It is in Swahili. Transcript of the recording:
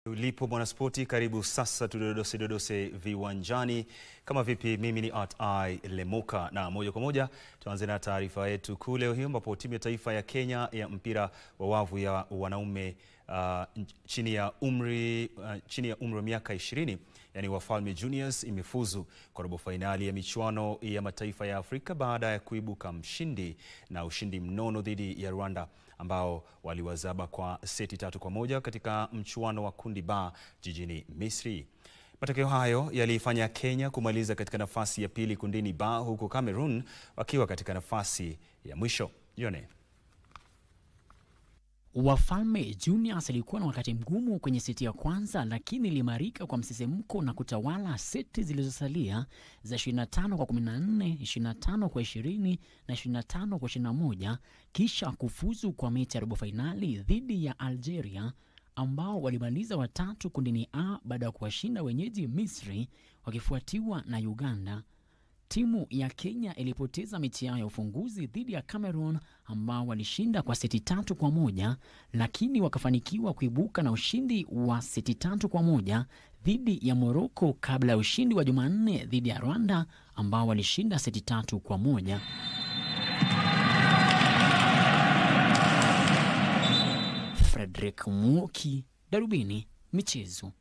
Ulipo mwanaspoti, karibu sasa tudodose viwanjani. Kama vipi, mimi ni Art Lemoka na moja kwa moja tuanze na taarifa yetu kuu leo hii, ambapo timu ya taifa ya Kenya ya mpira wa wavu ya wanaume chini ya umri wa miaka 20, yani Wafalme Juniors, imefuzu kwa robo finali ya michuano ya mataifa ya Afrika baada ya kuibuka mshindi na ushindi mnono dhidi ya Rwanda, ambao waliwazaba kwa seti 3-1 katika mchuano wa kundi ba jijini Misri. Matokeo hayo yalifanya Kenya kumaliza katika nafasi ya pili kundini ba, huku Cameroon wakiwa katika nafasi ya mwisho. Yone. Wafalme Juniors ilikuwa na wakati mgumu kwenye seti ya kwanza, lakini ilimarika kwa msisimko na kutawala seti zilizosalia za 25-14, 25-20 na 25-21, kisha kufuzu kwa mechi ya robo finali dhidi ya Algeria, ambao walimaliza watatu kundini A baada ya kuwashinda wenyeji Misri, wakifuatiwa na Uganda. Timu ya Kenya ilipoteza mechi yao ya ufunguzi dhidi ya Cameroon, ambao walishinda kwa seti 3-1, lakini wakafanikiwa kuibuka na ushindi wa seti 3-1 dhidi ya Morocco kabla ya ushindi wa Jumanne dhidi ya Rwanda, ambao walishinda seti 3-1. Frederick Muoki, Darubini Michezo.